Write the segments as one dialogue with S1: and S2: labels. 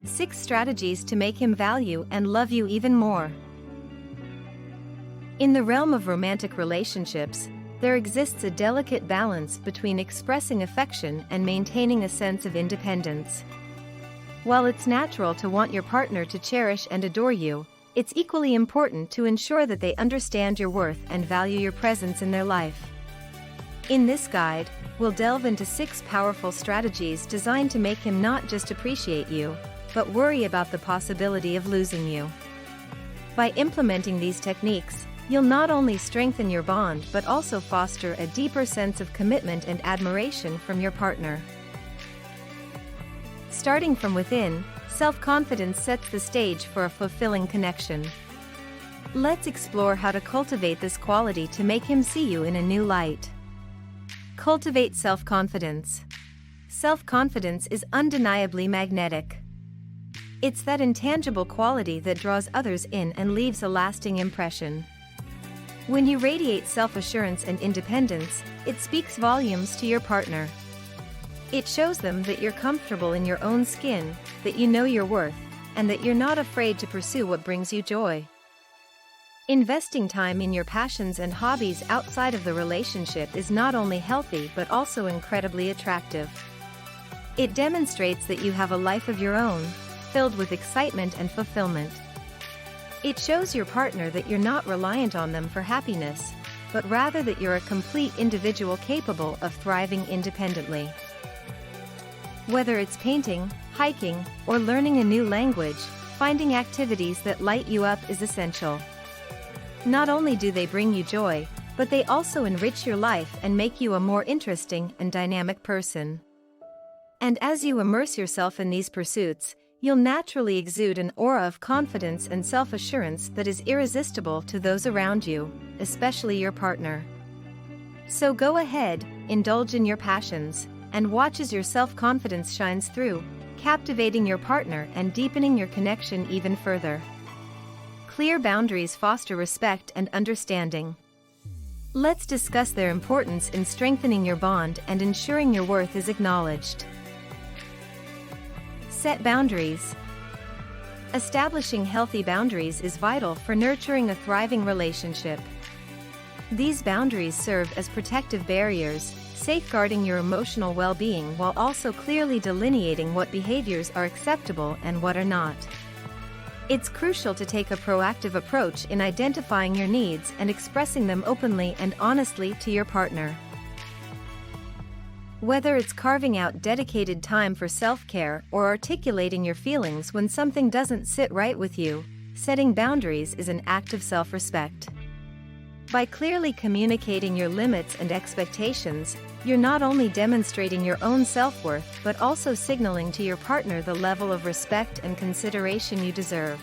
S1: 6 strategies to make him value and love you even more. In the realm of romantic relationships, there exists a delicate balance between expressing affection and maintaining a sense of independence. While it's natural to want your partner to cherish and adore you, it's equally important to ensure that they understand your worth and value your presence in their life. In this guide, we'll delve into 6 powerful strategies designed to make him not just appreciate you, but worry about the possibility of losing you. By implementing these techniques, you'll not only strengthen your bond but also foster a deeper sense of commitment and admiration from your partner. Starting from within, self-confidence sets the stage for a fulfilling connection. Let's explore how to cultivate this quality to make him see you in a new light. Cultivate self-confidence. Self-confidence is undeniably magnetic. It's that intangible quality that draws others in and leaves a lasting impression. When you radiate self-assurance and independence, it speaks volumes to your partner. It shows them that you're comfortable in your own skin, that you know your worth, and that you're not afraid to pursue what brings you joy. Investing time in your passions and hobbies outside of the relationship is not only healthy but also incredibly attractive. It demonstrates that you have a life of your own, filled with excitement and fulfillment. It shows your partner that you're not reliant on them for happiness, but rather that you're a complete individual capable of thriving independently. Whether it's painting, hiking, or learning a new language, finding activities that light you up is essential. Not only do they bring you joy, but they also enrich your life and make you a more interesting and dynamic person. And as you immerse yourself in these pursuits, you'll naturally exude an aura of confidence and self-assurance that is irresistible to those around you, especially your partner. So go ahead, indulge in your passions, and watch as your self-confidence shines through, captivating your partner and deepening your connection even further. Clear boundaries foster respect and understanding. Let's discuss their importance in strengthening your bond and ensuring your worth is acknowledged. Set boundaries. Establishing healthy boundaries is vital for nurturing a thriving relationship. These boundaries serve as protective barriers, safeguarding your emotional well-being while also clearly delineating what behaviors are acceptable and what are not. It's crucial to take a proactive approach in identifying your needs and expressing them openly and honestly to your partner. Whether it's carving out dedicated time for self-care or articulating your feelings when something doesn't sit right with you, setting boundaries is an act of self-respect. By clearly communicating your limits and expectations, you're not only demonstrating your own self-worth but also signaling to your partner the level of respect and consideration you deserve.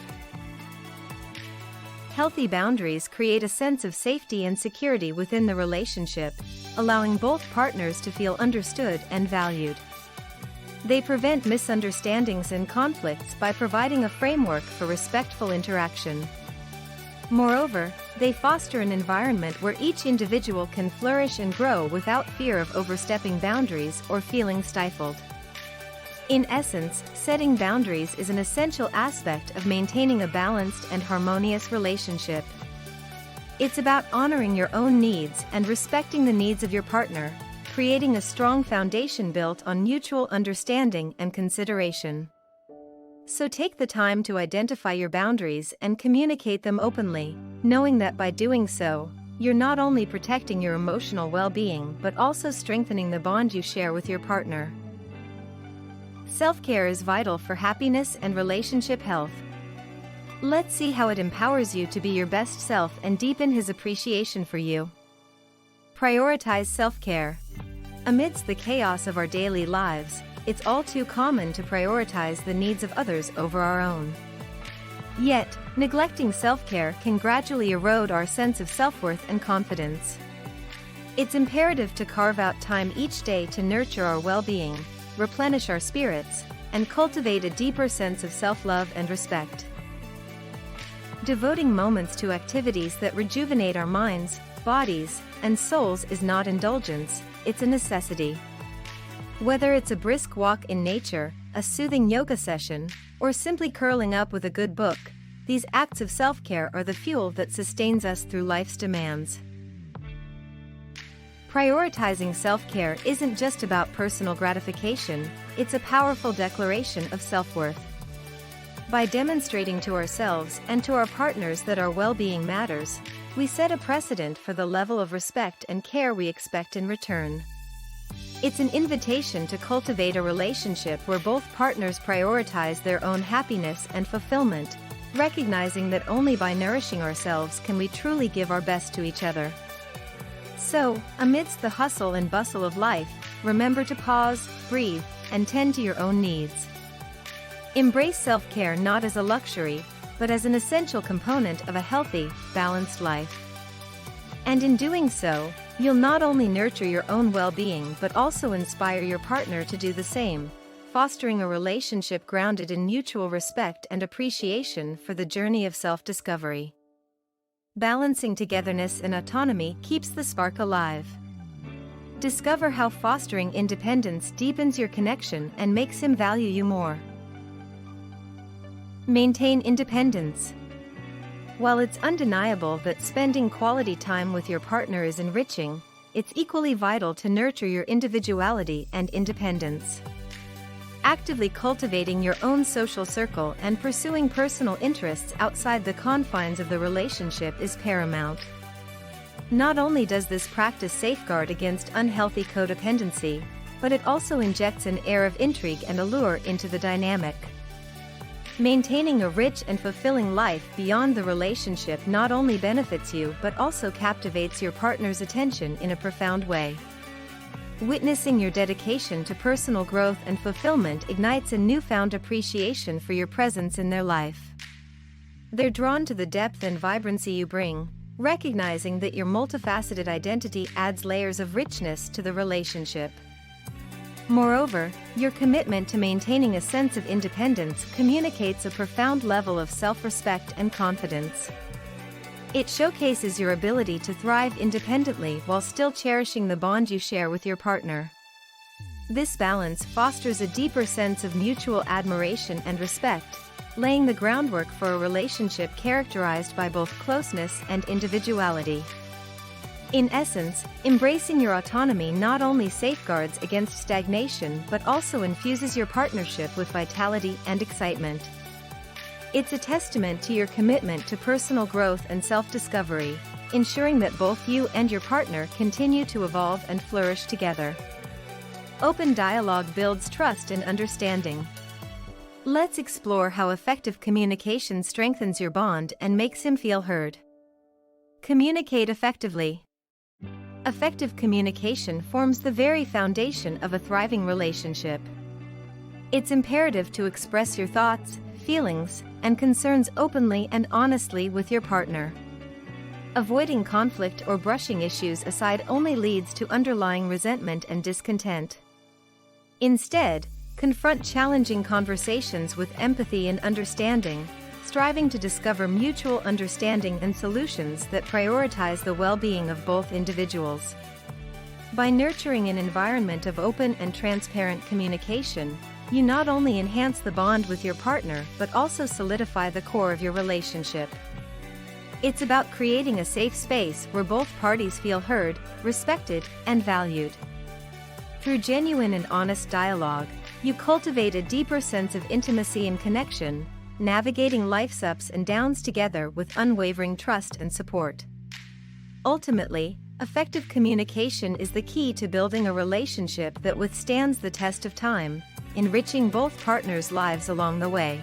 S1: Healthy boundaries create a sense of safety and security within the relationship, allowing both partners to feel understood and valued. They prevent misunderstandings and conflicts by providing a framework for respectful interaction. Moreover, they foster an environment where each individual can flourish and grow without fear of overstepping boundaries or feeling stifled. In essence, setting boundaries is an essential aspect of maintaining a balanced and harmonious relationship. It's about honoring your own needs and respecting the needs of your partner, creating a strong foundation built on mutual understanding and consideration. So take the time to identify your boundaries and communicate them openly, knowing that by doing so, you're not only protecting your emotional well-being but also strengthening the bond you share with your partner. Self-care is vital for happiness and relationship health. Let's see how it empowers you to be your best self and deepen his appreciation for you. Prioritize self-care. Amidst the chaos of our daily lives, it's all too common to prioritize the needs of others over our own. Yet, neglecting self-care can gradually erode our sense of self-worth and confidence. It's imperative to carve out time each day to nurture our well-being, replenish our spirits, and cultivate a deeper sense of self-love and respect. Devoting moments to activities that rejuvenate our minds, bodies, and souls is not indulgence, it's a necessity. Whether it's a brisk walk in nature, a soothing yoga session, or simply curling up with a good book, these acts of self-care are the fuel that sustains us through life's demands. Prioritizing self-care isn't just about personal gratification, it's a powerful declaration of self-worth. By demonstrating to ourselves and to our partners that our well-being matters, we set a precedent for the level of respect and care we expect in return. It's an invitation to cultivate a relationship where both partners prioritize their own happiness and fulfillment, recognizing that only by nourishing ourselves can we truly give our best to each other. So, amidst the hustle and bustle of life, remember to pause, breathe, and tend to your own needs. Embrace self-care not as a luxury, but as an essential component of a healthy, balanced life. And in doing so, you'll not only nurture your own well-being but also inspire your partner to do the same, fostering a relationship grounded in mutual respect and appreciation for the journey of self-discovery. Balancing togetherness and autonomy keeps the spark alive. Discover how fostering independence deepens your connection and makes him value you more. Maintain independence. While it's undeniable that spending quality time with your partner is enriching, it's equally vital to nurture your individuality and independence. Actively cultivating your own social circle and pursuing personal interests outside the confines of the relationship is paramount. Not only does this practice safeguard against unhealthy codependency, but it also injects an air of intrigue and allure into the dynamic. Maintaining a rich and fulfilling life beyond the relationship not only benefits you but also captivates your partner's attention in a profound way. Witnessing your dedication to personal growth and fulfillment ignites a newfound appreciation for your presence in their life. They're drawn to the depth and vibrancy you bring, recognizing that your multifaceted identity adds layers of richness to the relationship. Moreover, your commitment to maintaining a sense of independence communicates a profound level of self-respect and confidence. It showcases your ability to thrive independently while still cherishing the bond you share with your partner. This balance fosters a deeper sense of mutual admiration and respect, laying the groundwork for a relationship characterized by both closeness and individuality. In essence, embracing your autonomy not only safeguards against stagnation but also infuses your partnership with vitality and excitement. It's a testament to your commitment to personal growth and self-discovery, ensuring that both you and your partner continue to evolve and flourish together. Open dialogue builds trust and understanding. Let's explore how effective communication strengthens your bond and makes him feel heard. Communicate effectively. Effective communication forms the very foundation of a thriving relationship. It's imperative to express your thoughts, feelings, and concerns openly and honestly with your partner. Avoiding conflict or brushing issues aside only leads to underlying resentment and discontent. Instead, confront challenging conversations with empathy and understanding, striving to discover mutual understanding and solutions that prioritize the well-being of both individuals. By nurturing an environment of open and transparent communication, you not only enhance the bond with your partner but also solidify the core of your relationship. It's about creating a safe space where both parties feel heard, respected, and valued. Through genuine and honest dialogue, you cultivate a deeper sense of intimacy and connection, navigating life's ups and downs together with unwavering trust and support. Ultimately, effective communication is the key to building a relationship that withstands the test of time, enriching both partners' lives along the way.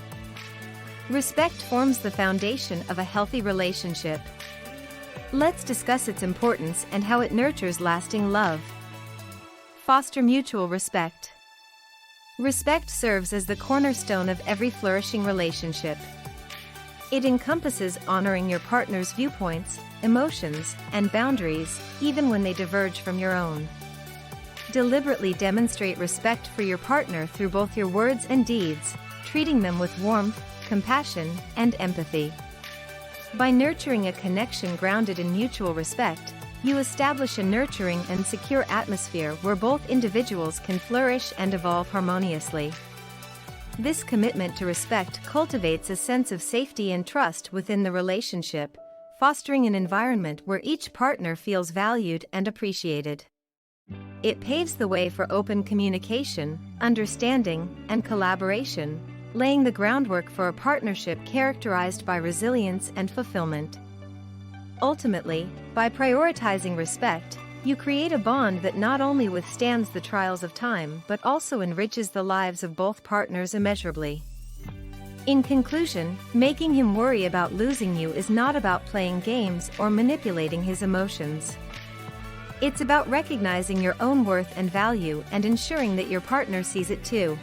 S1: Respect forms the foundation of a healthy relationship. Let's discuss its importance and how it nurtures lasting love. Foster mutual respect. Respect serves as the cornerstone of every flourishing relationship. It encompasses honoring your partner's viewpoints, emotions, and boundaries, even when they diverge from your own. Deliberately demonstrate respect for your partner through both your words and deeds, treating them with warmth, compassion, and empathy. By nurturing a connection grounded in mutual respect, you establish a nurturing and secure atmosphere where both individuals can flourish and evolve harmoniously. This commitment to respect cultivates a sense of safety and trust within the relationship, fostering an environment where each partner feels valued and appreciated. It paves the way for open communication, understanding, and collaboration, laying the groundwork for a partnership characterized by resilience and fulfillment. Ultimately, by prioritizing respect, you create a bond that not only withstands the trials of time but also enriches the lives of both partners immeasurably. In conclusion, making him worry about losing you is not about playing games or manipulating his emotions. It's about recognizing your own worth and value and ensuring that your partner sees it too.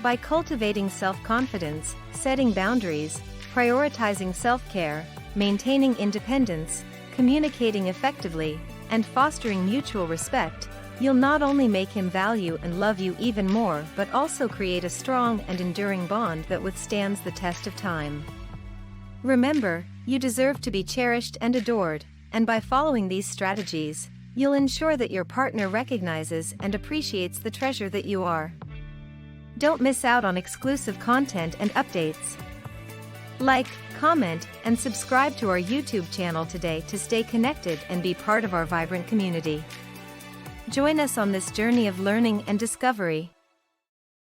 S1: By cultivating self-confidence, setting boundaries, prioritizing self-care, maintaining independence, communicating effectively, and fostering mutual respect, you'll not only make him value and love you even more but also create a strong and enduring bond that withstands the test of time. Remember, you deserve to be cherished and adored, and by following these strategies, you'll ensure that your partner recognizes and appreciates the treasure that you are. Don't miss out on exclusive content and updates. Like, comment, and subscribe to our YouTube channel today to stay connected and be part of our vibrant community. Join us on this journey of learning and discovery.